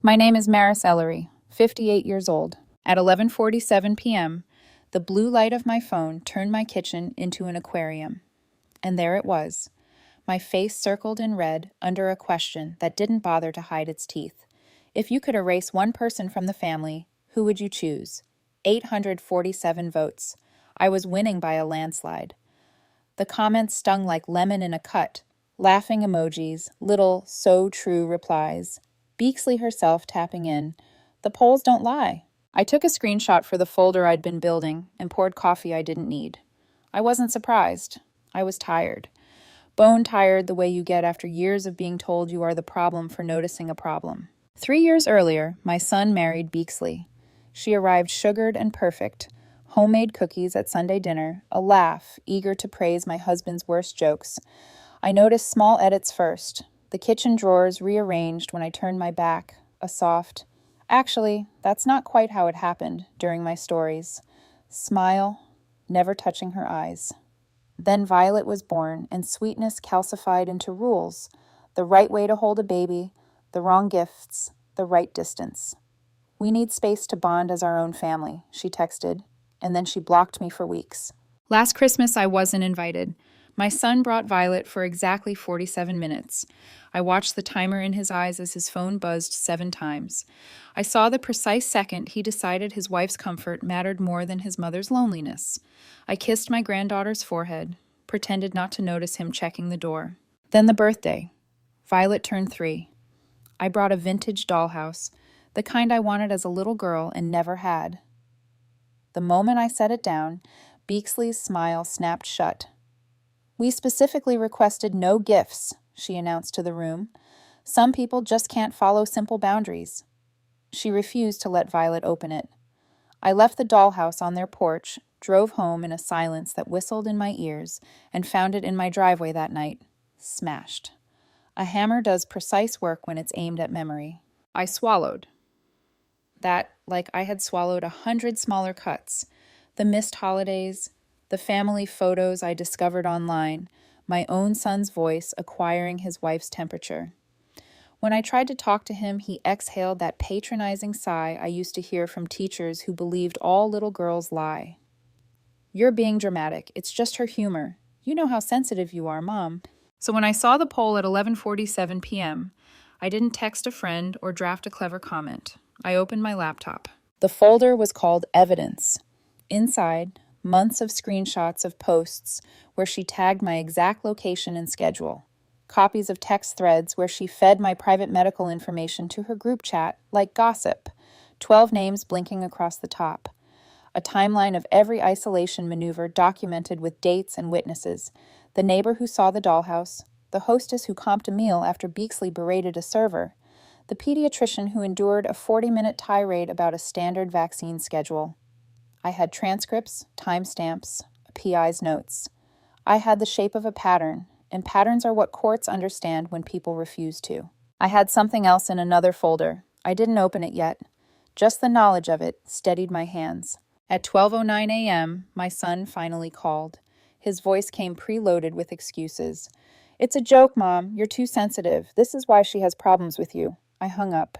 My name is Maris Ellery, 58 years old. At 11:47 p.m., the blue light of my phone turned my kitchen into an aquarium. And there it was, my face circled in red under a question that didn't bother to hide its teeth. If you could erase one person from the family, who would you choose? 847 votes. I was winning by a landslide. The comments stung like lemon in a cut. Laughing emojis, little so true replies. Beaksley herself tapping in. The polls don't lie. I took a screenshot for the folder I'd been building and poured coffee I didn't need. I wasn't surprised. I was tired. Bone tired the way you get after years of being told you are the problem for noticing a problem. 3 years earlier, my son married Beaksley. She arrived sugared and perfect. Homemade cookies at Sunday dinner, a laugh, eager to praise my husband's worst jokes. I noticed small edits first. The kitchen drawers rearranged when I turned my back, a soft, "Actually, that's not quite how it happened," during my stories. Smile, never touching her eyes. Then Violet was born, and sweetness calcified into rules. The right way to hold a baby, the wrong gifts, the right distance. "We need space to bond as our own family," she texted, and then she blocked me for weeks. Last Christmas, I wasn't invited. My son brought Violet for exactly 47 minutes. I watched the timer in his eyes as his phone buzzed 7 times. I saw the precise second he decided his wife's comfort mattered more than his mother's loneliness. I kissed my granddaughter's forehead, pretended not to notice him checking the door. Then the birthday. Violet turned 3. I brought a vintage dollhouse, the kind I wanted as a little girl and never had. The moment I set it down, Beaksley's smile snapped shut. "We specifically requested no gifts," she announced to the room. "Some people just can't follow simple boundaries." She refused to let Violet open it. I left the dollhouse on their porch, drove home in a silence that whistled in my ears, and found it in my driveway that night, smashed. A hammer does precise work when it's aimed at memory. I swallowed. That, like I had swallowed 100 smaller cuts. The missed holidays, the family photos I discovered online, my own son's voice acquiring his wife's temperature. When I tried to talk to him, he exhaled that patronizing sigh I used to hear from teachers who believed all little girls lie. "You're being dramatic. It's just her humor. You know how sensitive you are, Mom." So when I saw the poll at 11:47 p.m., I didn't text a friend or draft a clever comment. I opened my laptop. The folder was called Evidence. Inside, months of screenshots of posts where she tagged my exact location and schedule. Copies of text threads where she fed my private medical information to her group chat like gossip. 12 names blinking across the top. A timeline of every isolation maneuver documented with dates and witnesses. The neighbor who saw the dollhouse. The hostess who comped a meal after Beaksley berated a server. The pediatrician who endured a 40-minute tirade about a standard vaccine schedule. I had transcripts, timestamps, a PI's notes. I had the shape of a pattern, and patterns are what courts understand when people refuse to. I had something else in another folder. I didn't open it yet. Just the knowledge of it steadied my hands. At 12:09 a.m., my son finally called. His voice came preloaded with excuses. "It's a joke, Mom. You're too sensitive. This is why she has problems with you." I hung up.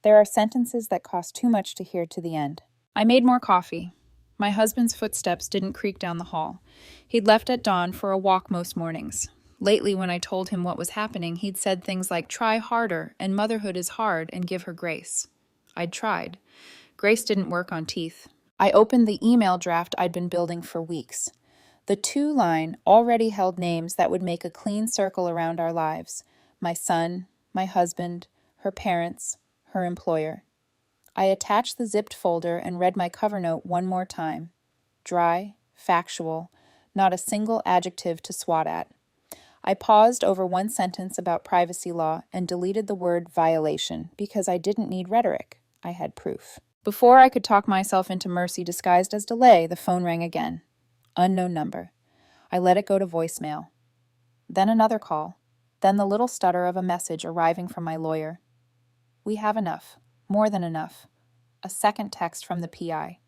There are sentences that cost too much to hear to the end. I made more coffee. My husband's footsteps didn't creak down the hall. He'd left at dawn for a walk most mornings. Lately, when I told him what was happening, he'd said things like, "Try harder, and motherhood is hard, and give her grace." I'd tried. Grace didn't work on teeth. I opened the email draft I'd been building for weeks. The 2-line already held names that would make a clean circle around our lives. My son, my husband, her parents, her employer. I attached the zipped folder and read my cover note one more time. Dry, factual, not a single adjective to swat at. I paused over one sentence about privacy law and deleted the word violation because I didn't need rhetoric. I had proof. Before I could talk myself into mercy disguised as delay, the phone rang again. Unknown number. I let it go to voicemail. Then another call. Then the little stutter of a message arriving from my lawyer. "We have enough. More than enough." A second text from the PI.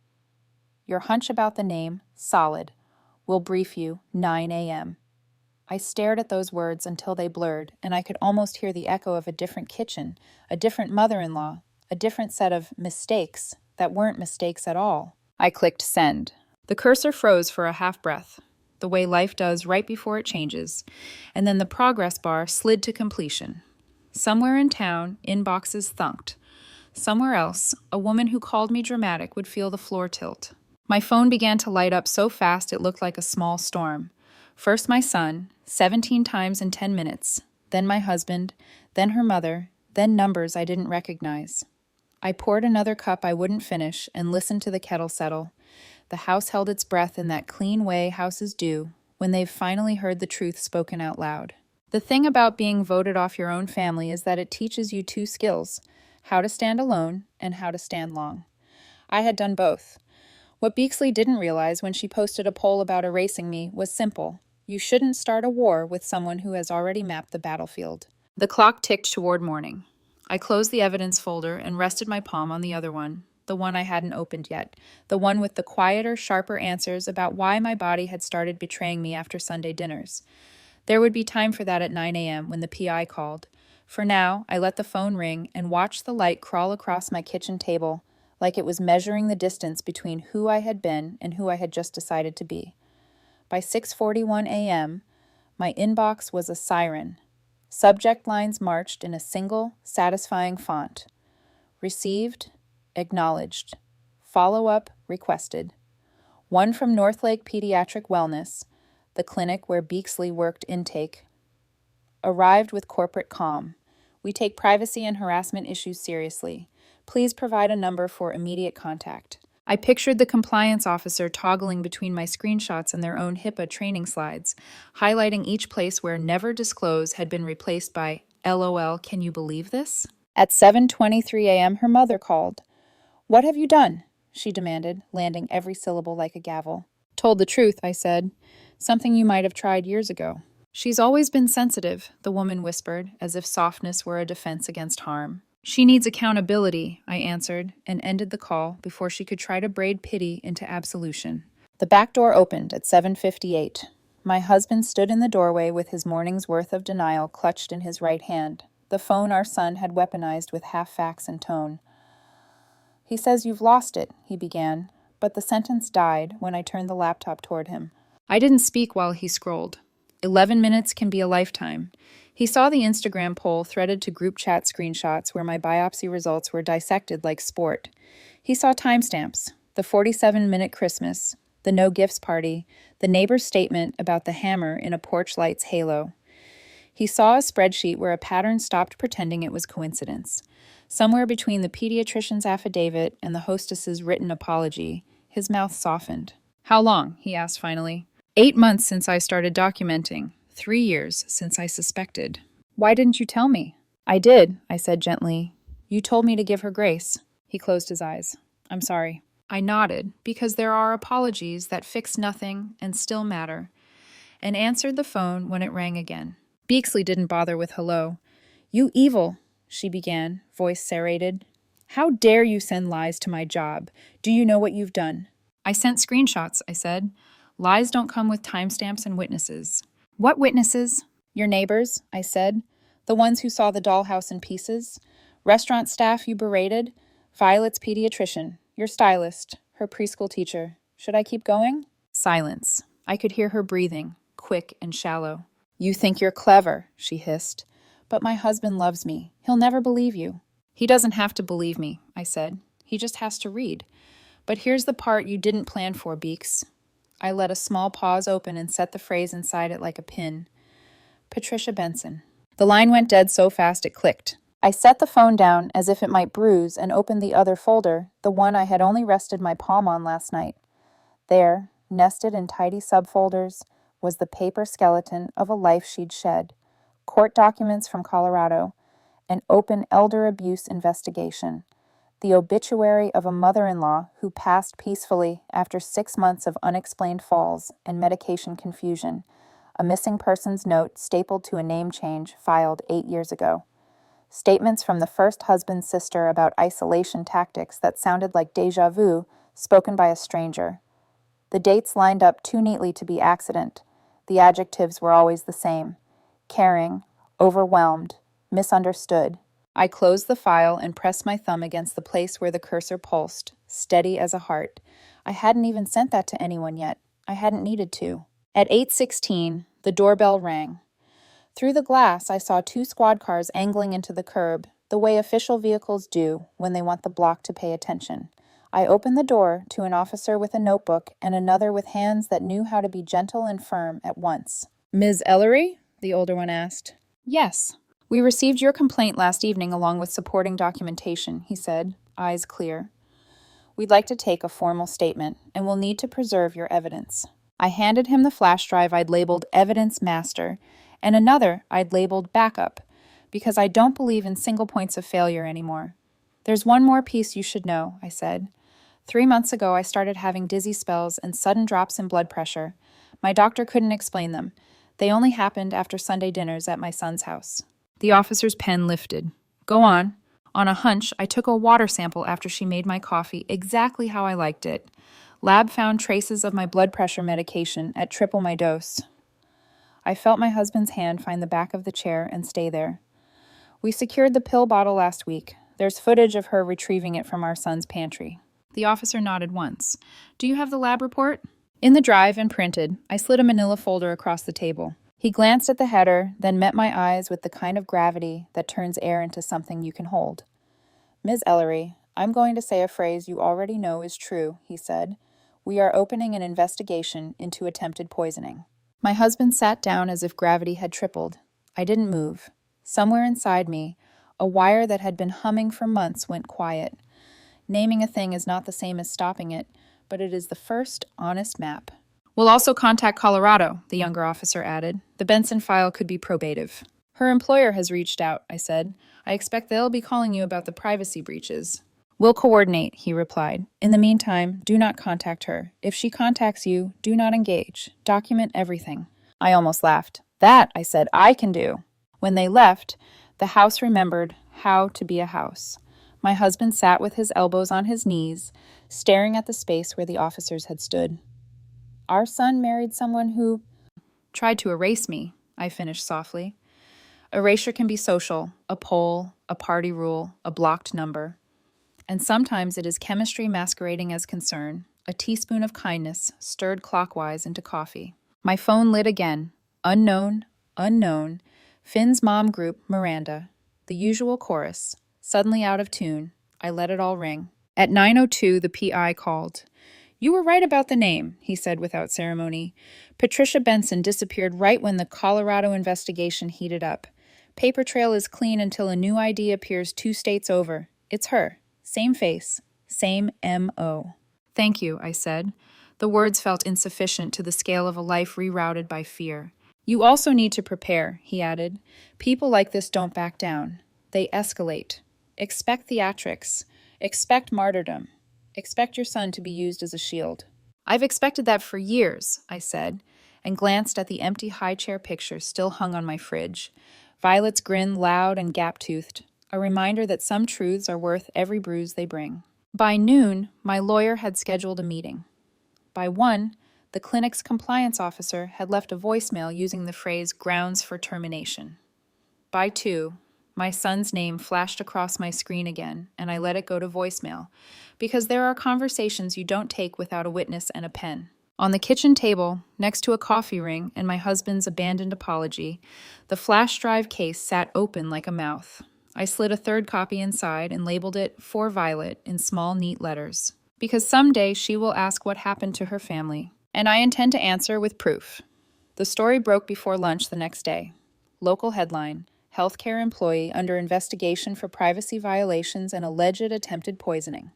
"Your hunch about the name, solid. We'll brief you, 9 a.m. I stared at those words until they blurred, and I could almost hear the echo of a different kitchen, a different mother-in-law, a different set of mistakes that weren't mistakes at all. I clicked send. The cursor froze for a half breath, the way life does right before it changes, and then the progress bar slid to completion. Somewhere in town, inboxes thunked. Somewhere else, a woman who called me dramatic would feel the floor tilt. My phone began to light up so fast it looked like a small storm. First my son, 17 times in 10 minutes, then my husband, then her mother, then numbers I didn't recognize. I poured another cup I wouldn't finish and listened to the kettle settle. The house held its breath in that clean way houses do when they've finally heard the truth spoken out loud. The thing about being voted off your own family is that it teaches you two skills: how to stand alone and how to stand long. I had done both. What Beeksley didn't realize when she posted a poll about erasing me was simple. You shouldn't start a war with someone who has already mapped the battlefield. The clock ticked toward morning. I closed the evidence folder and rested my palm on the other one, the one I hadn't opened yet, the one with the quieter, sharper answers about why my body had started betraying me after Sunday dinners. There would be time for that at 9 a.m. when the PI called. For now, I let the phone ring and watched the light crawl across my kitchen table like it was measuring the distance between who I had been and who I had just decided to be. By 6:41 a.m., my inbox was a siren. Subject lines marched in a single, satisfying font. Received, acknowledged. Follow-up requested. One from Northlake Pediatric Wellness, the clinic where Beeksley worked intake. Arrived with corporate calm. We take privacy and harassment issues seriously. Please provide a number for immediate contact. I pictured the compliance officer toggling between my screenshots and their own HIPAA training slides, highlighting each place where never disclose had been replaced by LOL, can you believe this? At 7:23 a.m., her mother called. What have you done? She demanded, landing every syllable like a gavel. Told the truth, I said. Something you might have tried years ago. She's always been sensitive, the woman whispered, as if softness were a defense against harm. She needs accountability, I answered, and ended the call before she could try to braid pity into absolution. The back door opened at 7:58. My husband stood in the doorway with his morning's worth of denial clutched in his right hand, the phone our son had weaponized with half facts and tone. He says you've lost it, he began, but the sentence died when I turned the laptop toward him. I didn't speak while he scrolled. 11 minutes can be a lifetime. He saw the Instagram poll threaded to group chat screenshots where my biopsy results were dissected like sport. He saw timestamps, the 47-minute Christmas, the no gifts party, the neighbor's statement about the hammer in a porch light's halo. He saw a spreadsheet where a pattern stopped pretending it was coincidence. Somewhere between the pediatrician's affidavit and the hostess's written apology, his mouth softened. How long? He asked finally. 8 months since I started documenting. 3 years since I suspected. Why didn't you tell me? I did, I said gently. You told me to give her grace. He closed his eyes. I'm sorry. I nodded, because there are apologies that fix nothing and still matter, and answered the phone when it rang again. Beeksley didn't bother with hello. You evil, she began, voice serrated. How dare you send lies to my job? Do you know what you've done? I sent screenshots, I said. Lies don't come with timestamps and witnesses. What witnesses? Your neighbors, I said. The ones who saw the dollhouse in pieces. Restaurant staff you berated. Violet's pediatrician. Your stylist. Her preschool teacher. Should I keep going? Silence. I could hear her breathing, quick and shallow. You think you're clever, she hissed. But my husband loves me. He'll never believe you. He doesn't have to believe me, I said. He just has to read. But here's the part you didn't plan for, Beeks. I let a small pause open and set the phrase inside it like a pin. Patricia Benson. The line went dead so fast it clicked. I set the phone down as if it might bruise and opened the other folder, the one I had only rested my palm on last night. There, nested in tidy subfolders, was the paper skeleton of a life she'd shed, court documents from Colorado, an open elder abuse investigation, the obituary of a mother-in-law who passed peacefully after 6 months of unexplained falls and medication confusion, a missing persons note stapled to a name change filed 8 years ago, statements from the first husband's sister about isolation tactics that sounded like déjà vu spoken by a stranger. The dates lined up too neatly to be accident. The adjectives were always the same: caring, overwhelmed, misunderstood. I closed the file and pressed my thumb against the place where the cursor pulsed, steady as a heart. I hadn't even sent that to anyone yet. I hadn't needed to. At 8:16, the doorbell rang. Through the glass, I saw 2 squad cars angling into the curb, the way official vehicles do when they want the block to pay attention. I opened the door to an officer with a notebook and another with hands that knew how to be gentle and firm at once. "Ms. Ellery?" the older one asked. "Yes. We received your complaint last evening along with supporting documentation," he said, eyes clear. "We'd like to take a formal statement, and we'll need to preserve your evidence." I handed him the flash drive I'd labeled Evidence Master, and another I'd labeled Backup, because I don't believe in single points of failure anymore. "There's one more piece you should know," I said. 3 months ago, I started having dizzy spells and sudden drops in blood pressure. My doctor couldn't explain them. They only happened after Sunday dinners at my son's house. The officer's pen lifted. "Go on." On a hunch, I took a water sample after she made my coffee exactly how I liked it. Lab found traces of my blood pressure medication at triple my dose. I felt my husband's hand find the back of the chair and stay there. "We secured the pill bottle last week. There's footage of her retrieving it from our son's pantry." The officer nodded once. "Do you have the lab report?" "In the drive and printed." I slid a manila folder across the table. He glanced at the header, then met my eyes with the kind of gravity that turns air into something you can hold. "Ms. Ellery, I'm going to say a phrase you already know is true," he said. "We are opening an investigation into attempted poisoning." My husband sat down as if gravity had tripled. I didn't move. Somewhere inside me, a wire that had been humming for months went quiet. Naming a thing is not the same as stopping it, but it is the first honest map. "We'll also contact Colorado," the younger officer added. "The Benson file could be probative." "Her employer has reached out," I said. "I expect they'll be calling you about the privacy breaches." "We'll coordinate," he replied. "In the meantime, do not contact her. If she contacts you, do not engage. Document everything." I almost laughed. "That," I said, "I can do." When they left, the house remembered how to be a house. My husband sat with his elbows on his knees, staring at the space where the officers had stood. "Our son married someone who tried to erase me," I finished softly. Erasure can be social, a poll, a party rule, a blocked number. And sometimes it is chemistry masquerading as concern, a teaspoon of kindness stirred clockwise into coffee. My phone lit again. Unknown, unknown, Finn's mom group, Miranda. The usual chorus. Suddenly out of tune, I let it all ring. At 9:02, the PI called. "You were right about the name," he said without ceremony. "Patricia Benson disappeared right when the Colorado investigation heated up. Paper trail is clean until a new ID appears 2 states over. It's her. Same face. Same M.O." "Thank you," I said. The words felt insufficient to the scale of a life rerouted by fear. "You also need to prepare," he added. "People like this don't back down. They escalate. Expect theatrics. Expect martyrdom. Expect your son to be used as a shield." "I've expected that for years," I said, and glanced at the empty high-chair picture still hung on my fridge. Violet's grin loud and gap-toothed, a reminder that some truths are worth every bruise they bring. By noon, my lawyer had scheduled a meeting. By 1, the clinic's compliance officer had left a voicemail using the phrase "grounds for termination." By 2, my son's name flashed across my screen again, and I let it go to voicemail, because there are conversations you don't take without a witness and a pen. On the kitchen table, next to a coffee ring and my husband's abandoned apology, the flash drive case sat open like a mouth. I slid a 3rd copy inside and labeled it "For Violet" in small, neat letters. Because someday she will ask what happened to her family, and I intend to answer with proof. The story broke before lunch the next day. Local headline: Healthcare employee under investigation for privacy violations and alleged attempted poisoning.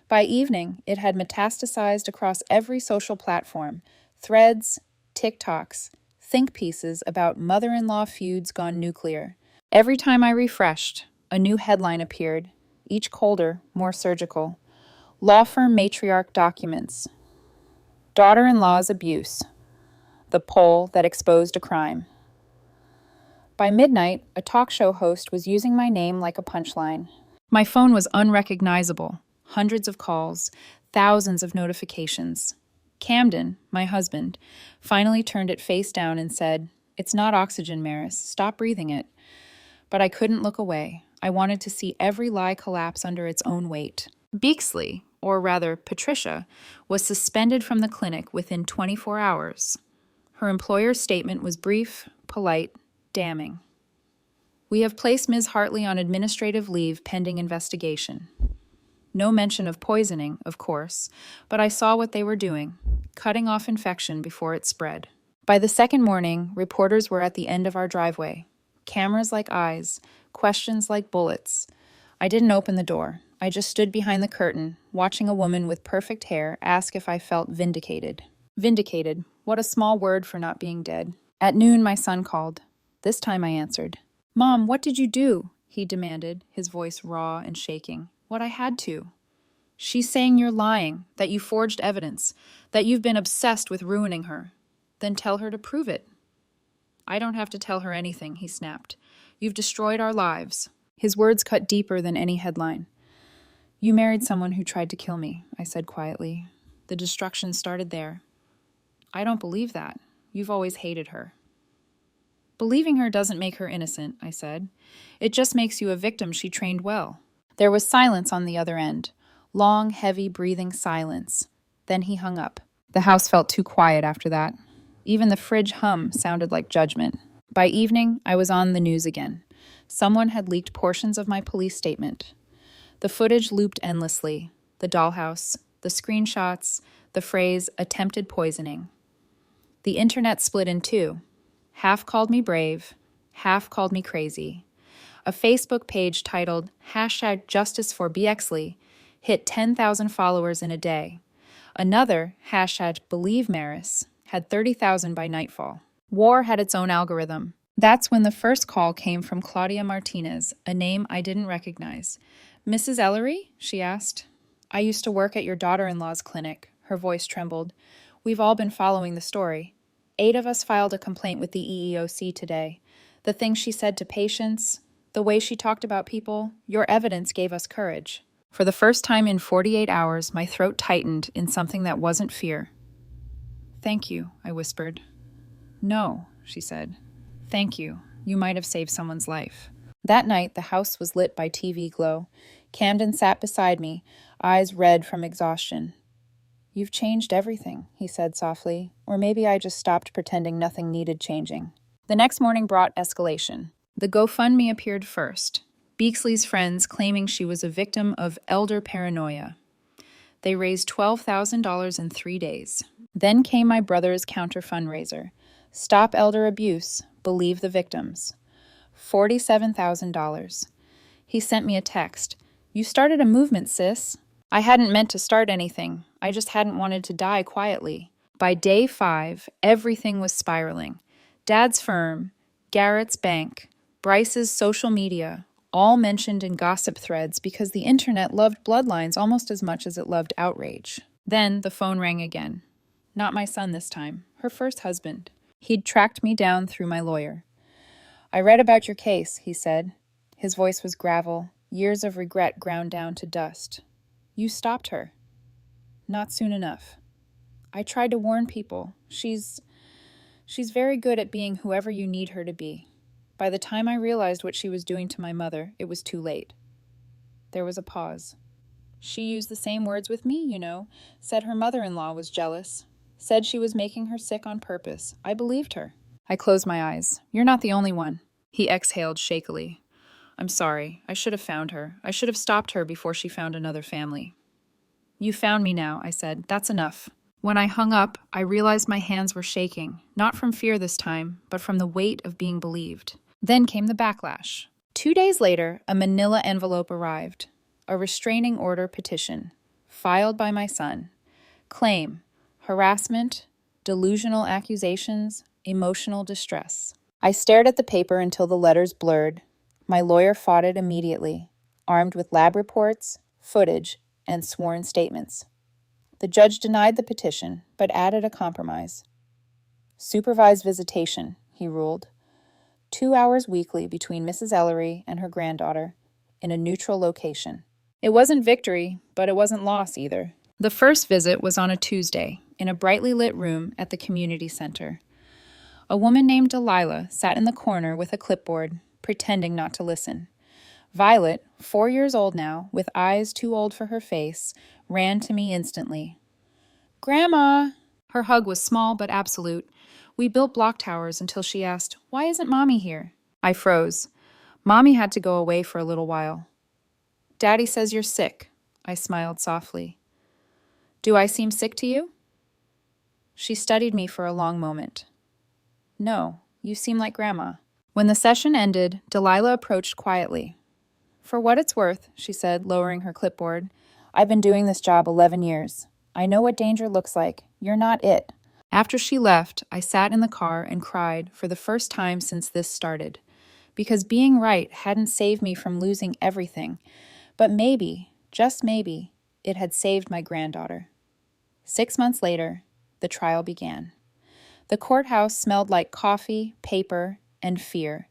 By evening, it had metastasized across every social platform: threads, TikToks, think pieces about mother-in-law feuds gone nuclear. Every time I refreshed, a new headline appeared, each colder, more surgical. Law firm matriarch documents. Daughter-in-law's abuse. The poll that exposed a crime. By midnight, a talk show host was using my name like a punchline. My phone was unrecognizable. Hundreds of calls, thousands of notifications. Camden, my husband, finally turned it face down and said, "It's not oxygen, Maris. Stop breathing it." But I couldn't look away. I wanted to see every lie collapse under its own weight. Beaksley, or rather Patricia, was suspended from the clinic within 24 hours. Her employer's statement was brief, polite, damning. "We have placed Ms. Hartley on administrative leave pending investigation." No mention of poisoning, of course, but I saw what they were doing, cutting off infection before it spread. By the second morning, reporters were at the end of our driveway. Cameras like eyes, questions like bullets. I didn't open the door. I just stood behind the curtain, watching a woman with perfect hair ask if I felt vindicated. Vindicated, what a small word for not being dead. At noon, my son called. This time I answered. "Mom, what did you do?" he demanded, his voice raw and shaking. "What I had to." "She's saying you're lying, that you forged evidence, that you've been obsessed with ruining her." "Then tell her to prove it." "I don't have to tell her anything," he snapped. "You've destroyed our lives." His words cut deeper than any headline. "You married someone who tried to kill me," I said quietly. "The destruction started there." "I don't believe that. You've always hated her." "Believing her doesn't make her innocent," I said. "It just makes you a victim she trained well." There was silence on the other end. Long, heavy, breathing silence. Then he hung up. The house felt too quiet after that. Even the fridge hum sounded like judgment. By evening, I was on the news again. Someone had leaked portions of my police statement. The footage looped endlessly. The dollhouse, the screenshots, the phrase, "attempted poisoning." The internet split in two. Half called me brave, half called me crazy. A Facebook page titled #JusticeForBexley hit 10,000 followers in a day. Another, #BelieveMaris, had 30,000 by nightfall. War had its own algorithm. That's when the first call came from Claudia Martinez, a name I didn't recognize. "Mrs. Ellery?" she asked. "I used to work at your daughter-in-law's clinic." Her voice trembled. "We've all been following the story. 8 of us filed a complaint with the EEOC today. The things she said to patients, the way she talked about people, your evidence gave us courage." For the first time in 48 hours, my throat tightened in something that wasn't fear. "Thank you," I whispered. "No," she said. "Thank you. You might have saved someone's life." That night, the house was lit by TV glow. Camden sat beside me, eyes red from exhaustion. "You've changed everything," he said softly, or maybe I just stopped pretending nothing needed changing. The next morning brought escalation. The GoFundMe appeared first. Beaksley's friends claiming she was a victim of elder paranoia. They raised $12,000 in 3 days. Then came my brother's counter fundraiser. Stop elder abuse, believe the victims. $47,000. He sent me a text. "You started a movement, sis." I hadn't meant to start anything. I just hadn't wanted to die quietly. By day 5, everything was spiraling. Dad's firm, Garrett's bank, Bryce's social media, all mentioned in gossip threads because the internet loved bloodlines almost as much as it loved outrage. Then the phone rang again. Not my son this time, her first husband. He'd tracked me down through my lawyer. "I read about your case," he said. His voice was gravel, years of regret ground down to dust. "You stopped her." "Not soon enough." "I tried to warn people. She's very good at being whoever you need her to be. By the time I realized what she was doing to my mother, it was too late." There was a pause. "She used the same words with me, you know. Said her mother-in-law was jealous. Said she was making her sick on purpose. I believed her." I closed my eyes. "You're not the only one." He exhaled shakily. "I'm sorry. I should have found her. I should have stopped her before she found another family." "You found me now," I said. "That's enough." When I hung up, I realized my hands were shaking, not from fear this time, but from the weight of being believed. Then came the backlash. 2 days later, a manila envelope arrived. A restraining order petition, filed by my son. Claim: harassment, delusional accusations, emotional distress. I stared at the paper until the letters blurred. My lawyer fought it immediately, armed with lab reports, footage, and sworn statements. The judge denied the petition, but added a compromise. Supervised visitation, he ruled. 2 hours weekly between Mrs. Ellery and her granddaughter, in a neutral location. It wasn't victory, but it wasn't loss either. The first visit was on a Tuesday, in a brightly lit room at the community center. A woman named Delilah sat in the corner with a clipboard, pretending not to listen. Violet, 4 years old now, with eyes too old for her face, ran to me instantly. "Grandma!" Her hug was small but absolute. We built block towers until she asked, "Why isn't Mommy here?" I froze. Mommy had to go away for a little while. "Daddy says you're sick." I smiled softly. "Do I seem sick to you?" She studied me for a long moment. "No, you seem like Grandma." When the session ended, Delilah approached quietly. "For what it's worth," she said, lowering her clipboard, "I've been doing this job 11 years. I know what danger looks like. You're not it." After she left, I sat in the car and cried for the first time since this started, because being right hadn't saved me from losing everything, but maybe, just maybe, it had saved my granddaughter. 6 months later, the trial began. The courthouse smelled like coffee, paper, and fear,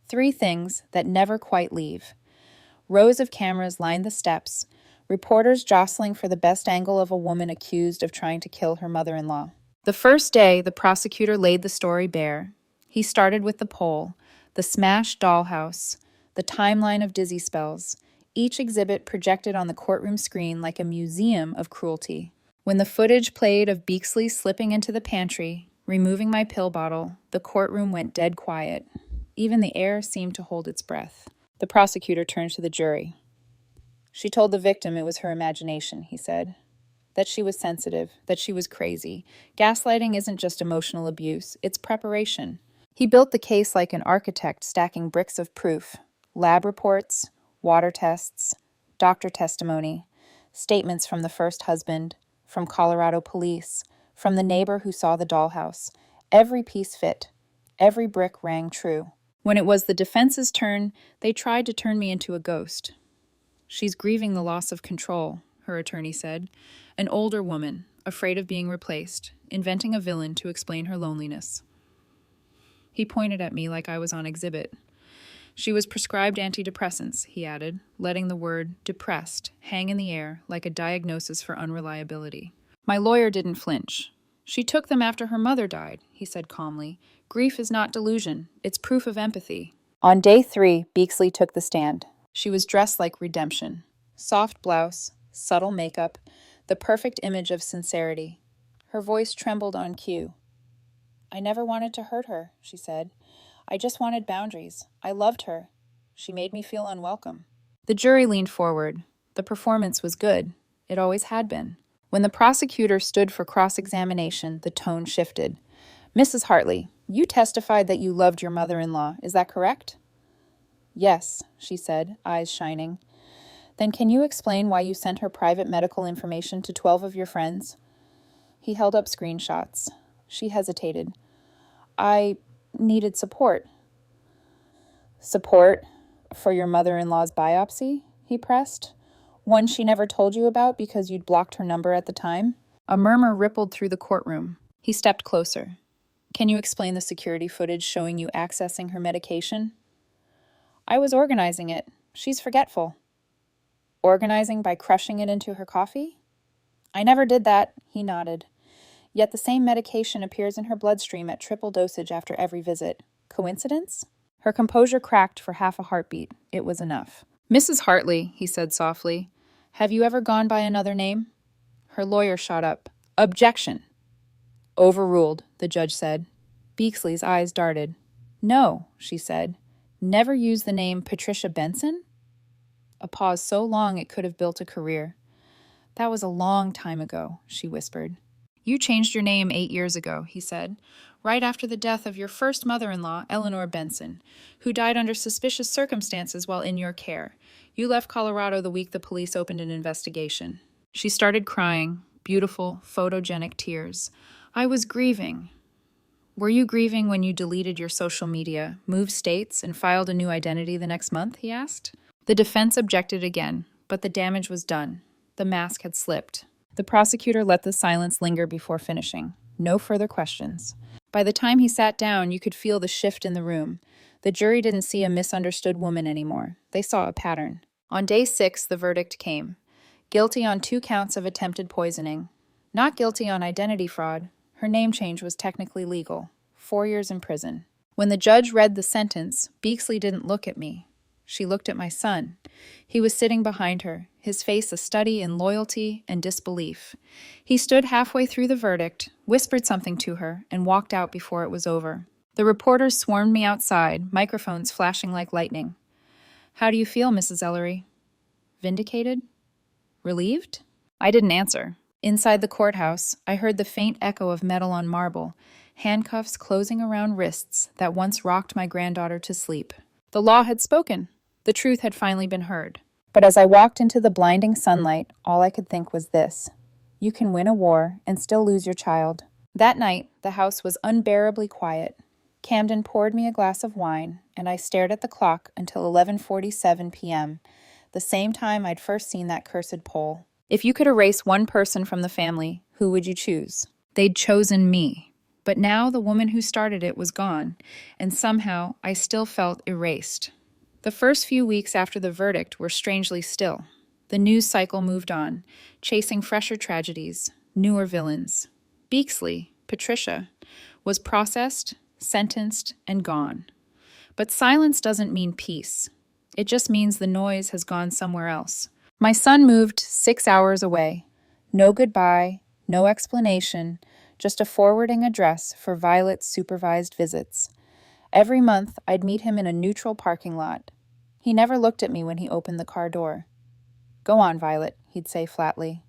3 things that never quite leave. Rows of cameras lined the steps, reporters jostling for the best angle of a woman accused of trying to kill her mother-in-law. The first day, the prosecutor laid the story bare. He started with the poll, the smashed dollhouse, the timeline of dizzy spells, each exhibit projected on the courtroom screen like a museum of cruelty. When the footage played of Beaksley slipping into the pantry, removing my pill bottle, the courtroom went dead quiet. Even the air seemed to hold its breath. The prosecutor turned to the jury. "She told the victim it was her imagination," he said. "That she was sensitive, that she was crazy. Gaslighting isn't just emotional abuse, it's preparation." He built the case like an architect stacking bricks of proof. Lab reports, water tests, doctor testimony, statements from the first husband, from Colorado police, from the neighbor who saw the dollhouse. Every piece fit. Every brick rang true. When it was the defense's turn, they tried to turn me into a ghost. "She's grieving the loss of control," her attorney said. "An older woman, afraid of being replaced, inventing a villain to explain her loneliness." He pointed at me like I was on exhibit. "She was prescribed antidepressants," he added, letting the word depressed hang in the air like a diagnosis for unreliability. My lawyer didn't flinch. "She took them after her mother died," he said calmly. "Grief is not delusion. It's proof of empathy." On day 3, Beaksley took the stand. She was dressed like redemption. Soft blouse, subtle makeup, the perfect image of sincerity. Her voice trembled on cue. "I never wanted to hurt her," she said. "I just wanted boundaries. I loved her. She made me feel unwelcome." The jury leaned forward. The performance was good. It always had been. When the prosecutor stood for cross-examination, the tone shifted. "Mrs. Hartley, you testified that you loved your mother-in-law. Is that correct?" "Yes," she said, eyes shining. "Then can you explain why you sent her private medical information to 12 of your friends?" He held up screenshots. She hesitated. "I needed support." "Support for your mother-in-law's biopsy?" he pressed. "One she never told you about because you'd blocked her number at the time?" A murmur rippled through the courtroom. He stepped closer. "Can you explain the security footage showing you accessing her medication?" "I was organizing it. She's forgetful." "Organizing by crushing it into her coffee?" "I never did that," he nodded. "Yet the same medication appears in her bloodstream at triple dosage after every visit. Coincidence?" Her composure cracked for half a heartbeat. It was enough. "Mrs. Hartley," he said softly, "have you ever gone by another name?" Her lawyer shot up. "Objection!" "Overruled," the judge said. Beaksley's eyes darted. "No," she said. "Never use the name Patricia Benson?" A pause so long it could have built a career. "That was a long time ago," she whispered. "You changed your name 8 years ago," he said, "right after the death of your first mother-in-law, Eleanor Benson, who died under suspicious circumstances while in your care. You left Colorado the week the police opened an investigation." She started crying, beautiful, photogenic tears. "I was grieving." "Were you grieving when you deleted your social media, moved states, and filed a new identity the next month?" he asked. The defense objected again, but the damage was done. The mask had slipped. The prosecutor let the silence linger before finishing. No further questions. By the time he sat down, you could feel the shift in the room. The jury didn't see a misunderstood woman anymore. They saw a pattern. On day 6, the verdict came. Guilty on 2 counts of attempted poisoning. Not guilty on identity fraud. Her name change was technically legal. 4 years in prison. When the judge read the sentence, Beeksley didn't look at me. She looked at my son. He was sitting behind her, his face a study in loyalty and disbelief. He stood halfway through the verdict, whispered something to her, and walked out before it was over. The reporters swarmed me outside, microphones flashing like lightning. "How do you feel, Mrs. Ellery?" Vindicated? Relieved? I didn't answer. Inside the courthouse, I heard the faint echo of metal on marble, handcuffs closing around wrists that once rocked my granddaughter to sleep. The law had spoken. The truth had finally been heard. But as I walked into the blinding sunlight, all I could think was this: you can win a war and still lose your child. That night, the house was unbearably quiet. Camden poured me a glass of wine, and I stared at the clock until 11:47 p.m., the same time I'd first seen that cursed pole. If you could erase one person from the family, who would you choose? They'd chosen me. But now the woman who started it was gone, and somehow I still felt erased. The first few weeks after the verdict were strangely still. The news cycle moved on, chasing fresher tragedies, newer villains. Beeksley, Patricia, was processed, sentenced, and gone. But silence doesn't mean peace. It just means the noise has gone somewhere else. My son moved 6 hours away. No goodbye, no explanation, just a forwarding address for Violet's supervised visits. Every month, I'd meet him in a neutral parking lot. He never looked at me when he opened the car door. "Go on, Violet," he'd say flatly.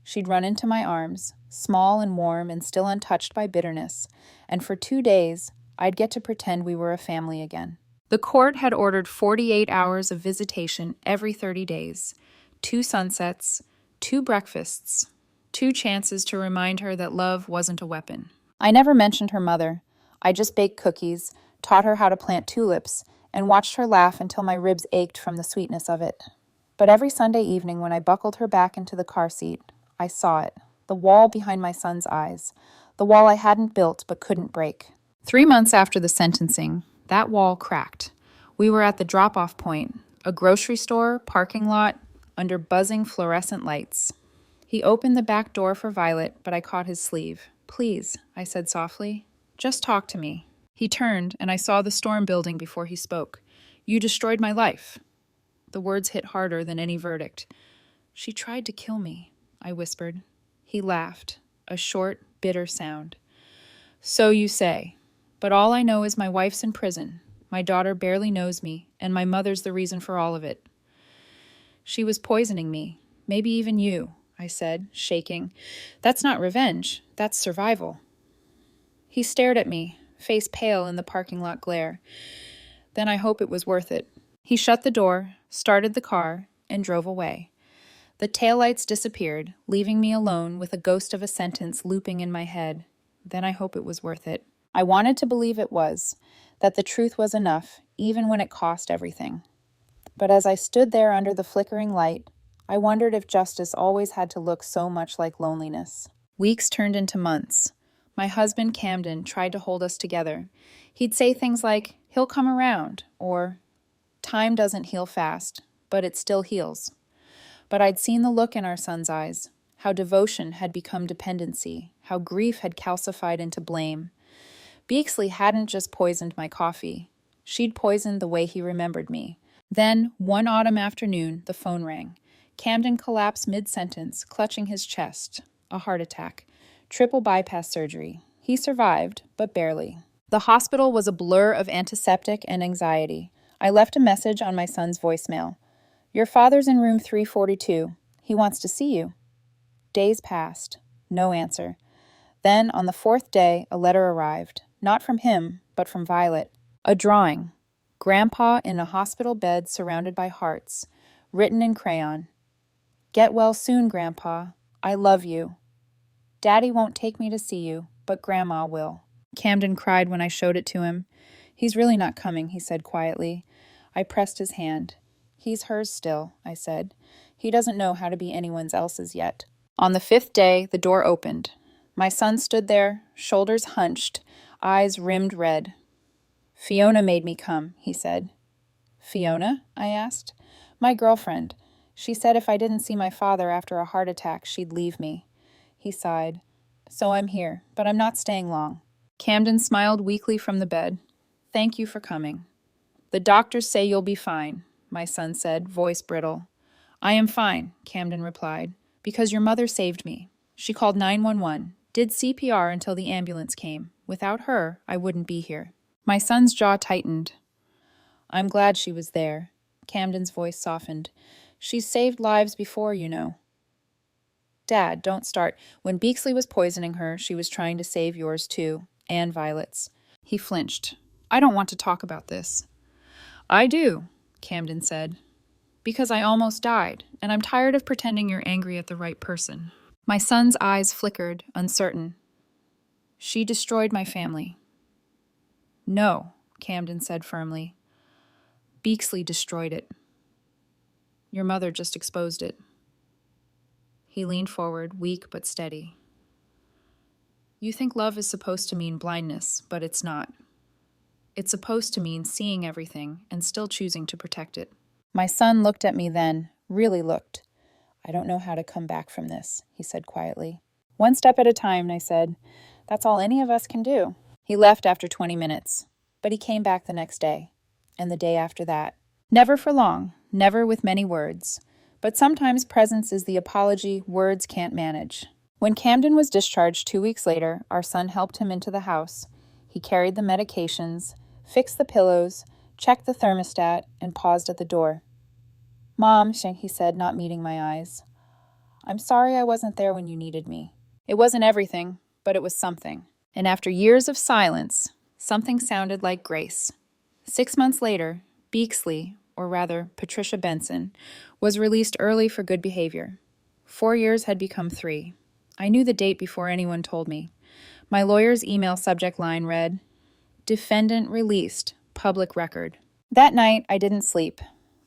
She'd run into my arms, small and warm and still untouched by bitterness, and for 2 days, I'd get to pretend we were a family again. The court had ordered 48 hours of visitation every 30 days, 2 sunsets, 2 breakfasts, 2 chances to remind her that love wasn't a weapon. I never mentioned her mother. I just baked cookies, taught her how to plant tulips, and watched her laugh until my ribs ached from the sweetness of it. But every Sunday evening when I buckled her back into the car seat, I saw it, the wall behind my son's eyes, the wall I hadn't built but couldn't break. 3 months after the sentencing, that wall cracked. We were at the drop-off point, a grocery store, parking lot, under buzzing fluorescent lights. He opened the back door for Violet, but I caught his sleeve. "Please," I said softly, "just talk to me." He turned, and I saw the storm building before he spoke. "You destroyed my life." The words hit harder than any verdict. "She tried to kill me," I whispered. He laughed, a short, bitter sound. "So you say. But all I know is my wife's in prison. My daughter barely knows me, and my mother's the reason for all of it." "She was poisoning me. Maybe even you," I said, shaking. "That's not revenge. That's survival." He stared at me, face pale in the parking lot glare. "Then I hope it was worth it." He shut the door, started the car, and drove away. The taillights disappeared, leaving me alone with a ghost of a sentence looping in my head. Then I hope it was worth it. I wanted to believe it was, that the truth was enough, even when it cost everything. But as I stood there under the flickering light, I wondered if justice always had to look so much like loneliness. Weeks turned into months. My husband, Camden, tried to hold us together. He'd say things like, "He'll come around," or, "Time doesn't heal fast, but it still heals." But I'd seen the look in our son's eyes, how devotion had become dependency, how grief had calcified into blame. Beeksley hadn't just poisoned my coffee. She'd poisoned the way he remembered me. Then, one autumn afternoon, the phone rang. Camden collapsed mid-sentence, clutching his chest. A heart attack. Triple bypass surgery. He survived, but barely. The hospital was a blur of antiseptic and anxiety. I left a message on my son's voicemail. "Your father's in room 342. He wants to see you." Days passed. No answer. Then, on the 4th day, a letter arrived. Not from him, but from Violet. A drawing. Grandpa in a hospital bed surrounded by hearts. Written in crayon. "Get well soon, Grandpa. I love you. Daddy won't take me to see you, but Grandma will." Camden cried when I showed it to him. "He's really not coming," he said quietly. I pressed his hand. "He's hers still," I said. "He doesn't know how to be anyone else's yet." On the 5th day, the door opened. My son stood there, shoulders hunched, eyes rimmed red. "Fiona made me come," he said. "Fiona?" I asked. "My girlfriend. She said if I didn't see my father after a heart attack, she'd leave me." He sighed. So I'm here, but I'm not staying long. Camden smiled weakly from the bed. Thank you for coming. The doctors say you'll be fine, my son said, voice brittle. I am fine, Camden replied, because your mother saved me. She called 911, did CPR until the ambulance came. Without her, I wouldn't be here. My son's jaw tightened. I'm glad she was there. Camden's voice softened. She's saved lives before, you know. Dad, don't start. When Beeksley was poisoning her, she was trying to save yours too, and Violet's. He flinched. I don't want to talk about this. I do, Camden said. Because I almost died, and I'm tired of pretending you're angry at the right person. My son's eyes flickered, uncertain. She destroyed my family. No, Camden said firmly. Beeksley destroyed it. Your mother just exposed it. He leaned forward, weak but steady. You think love is supposed to mean blindness, but it's not. It's supposed to mean seeing everything and still choosing to protect it. My son looked at me then, really looked. I don't know how to come back from this, he said quietly. One step at a time, I said. That's all any of us can do. He left after 20 minutes, but he came back the next day, and the day after that. Never for long, never with many words. But sometimes presence is the apology words can't manage. When Camden was discharged 2 weeks later, our son helped him into the house. He carried the medications, fixed the pillows, checked the thermostat, and paused at the door. Mom, he said, not meeting my eyes. I'm sorry I wasn't there when you needed me. It wasn't everything, but it was something. And after years of silence, something sounded like grace. 6 months later, Beeksley, or rather Patricia Benson, was released early for good behavior. 4 years had become 3. I knew the date before anyone told me. My lawyer's email subject line read, Defendant released, public record. That night, I didn't sleep.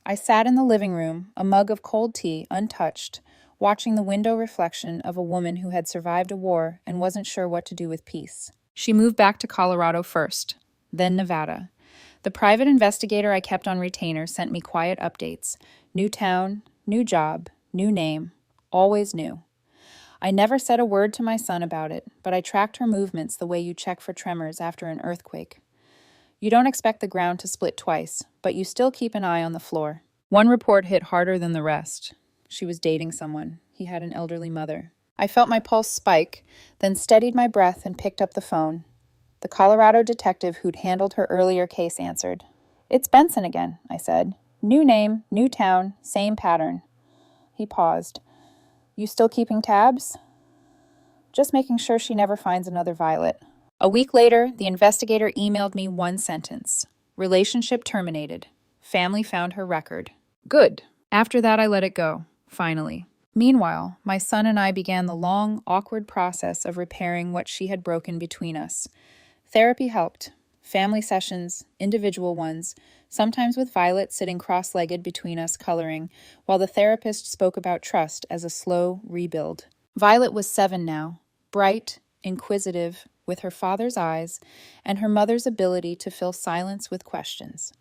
I sat in the living room, a mug of cold tea, untouched, watching the window reflection of a woman who had survived a war and wasn't sure what to do with peace. She moved back to Colorado first, then Nevada. The private investigator I kept on retainer sent me quiet updates. New town, new job, new name, always new. I never said a word to my son about it, but I tracked her movements the way you check for tremors after an earthquake. You don't expect the ground to split twice, but you still keep an eye on the floor. One report hit harder than the rest. She was dating someone. He had an elderly mother. I felt my pulse spike, then steadied my breath and picked up the phone. The Colorado detective who'd handled her earlier case answered. It's Benson again, I said. New name, new town, same pattern. He paused. You still keeping tabs? Just making sure she never finds another Violet. A week later, the investigator emailed me one sentence. Relationship terminated. Family found her record. Good. After that, I let it go, finally. Meanwhile, my son and I began the long, awkward process of repairing what she had broken between us. Therapy helped. Family sessions, individual ones, sometimes with Violet sitting cross-legged between us coloring, while the therapist spoke about trust as a slow rebuild. Violet was 7 now, bright, inquisitive, with her father's eyes, and her mother's ability to fill silence with questions.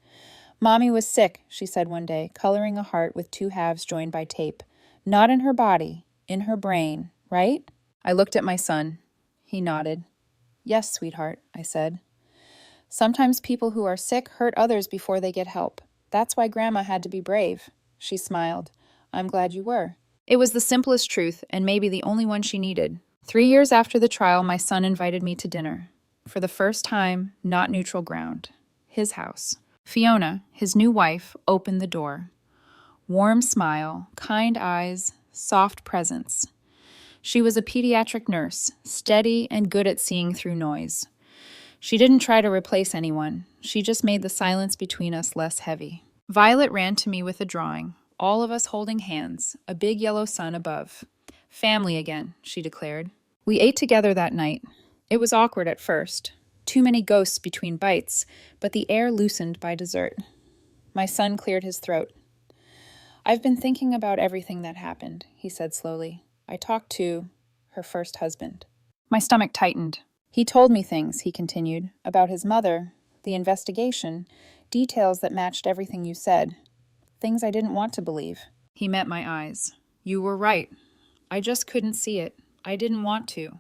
Mommy was sick, she said one day, coloring a heart with 2 halves joined by tape. Not in her body, in her brain, right? I looked at my son. He nodded. Yes, sweetheart, I said. Sometimes people who are sick hurt others before they get help. That's why Grandma had to be brave. She smiled. I'm glad you were. It was the simplest truth, and maybe the only one she needed. 3 years after the trial, my son invited me to dinner. For the first time, not neutral ground. His house. Fiona, his new wife, opened the door. Warm smile, kind eyes, soft presence. She was a pediatric nurse, steady and good at seeing through noise. She didn't try to replace anyone. She just made the silence between us less heavy. Violet ran to me with a drawing, all of us holding hands, a big yellow sun above. Family again, she declared. We ate together that night. It was awkward at first. Too many ghosts between bites, but the air loosened by dessert. My son cleared his throat. I've been thinking about everything that happened, he said slowly. I talked to her first husband. My stomach tightened. He told me things, he continued, about his mother, the investigation, details that matched everything you said. Things I didn't want to believe. He met my eyes. You were right. I just couldn't see it. I didn't want to.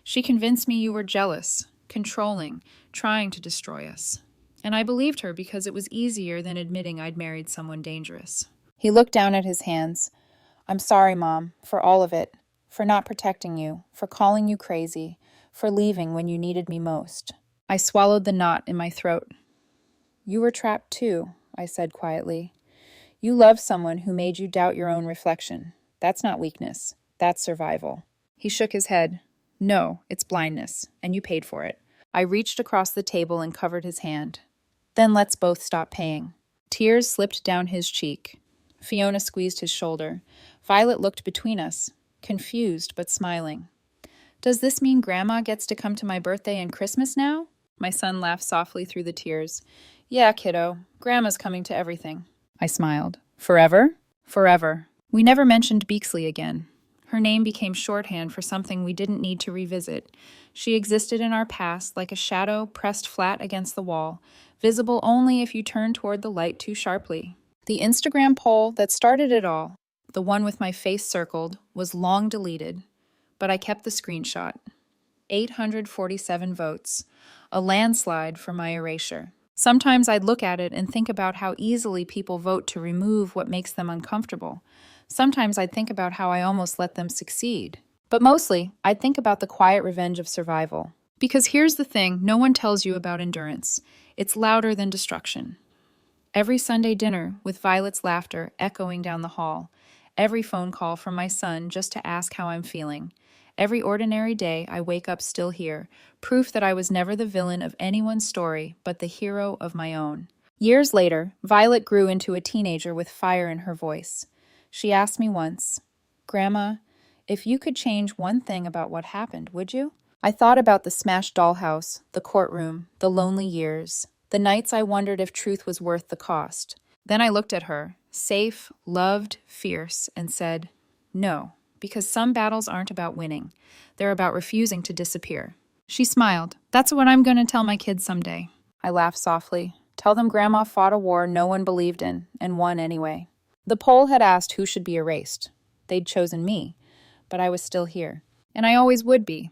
She convinced me you were jealous, controlling, trying to destroy us. And I believed her because it was easier than admitting I'd married someone dangerous. He looked down at his hands. I'm sorry, Mom, for all of it. For not protecting you, for calling you crazy, for leaving when you needed me most. I swallowed the knot in my throat. You were trapped too, I said quietly. You loved someone who made you doubt your own reflection. That's not weakness. That's survival. He shook his head. No, it's blindness, and you paid for it. I reached across the table and covered his hand. Then let's both stop paying. Tears slipped down his cheek. Fiona squeezed his shoulder. Violet looked between us, confused but smiling. Does this mean Grandma gets to come to my birthday and Christmas now? My son laughed softly through the tears. Yeah, kiddo. Grandma's coming to everything. I smiled. Forever? Forever. We never mentioned Beaksley again. Her name became shorthand for something we didn't need to revisit. She existed in our past like a shadow pressed flat against the wall, visible only if you turned toward the light too sharply. The Instagram poll that started it all, the one with my face circled, was long deleted, but I kept the screenshot. 847 votes, a landslide for my erasure. Sometimes I'd look at it and think about how easily people vote to remove what makes them uncomfortable. Sometimes I'd think about how I almost let them succeed. But mostly, I'd think about the quiet revenge of survival. Because here's the thing no one tells you about endurance. It's louder than destruction. Every Sunday dinner, with Violet's laughter echoing down the hall. Every phone call from my son just to ask how I'm feeling. Every ordinary day I wake up still here, proof that I was never the villain of anyone's story, but the hero of my own. Years later, Violet grew into a teenager with fire in her voice. She asked me once, Grandma, if you could change one thing about what happened, would you? I thought about the smashed dollhouse, the courtroom, the lonely years, the nights I wondered if truth was worth the cost. Then I looked at her, safe, loved, fierce, and said, no, because some battles aren't about winning. They're about refusing to disappear. She smiled. That's what I'm going to tell my kids someday. I laughed softly. Tell them Grandma fought a war no one believed in, and won anyway. The poll had asked who should be erased. They'd chosen me, but I was still here. And I always would be,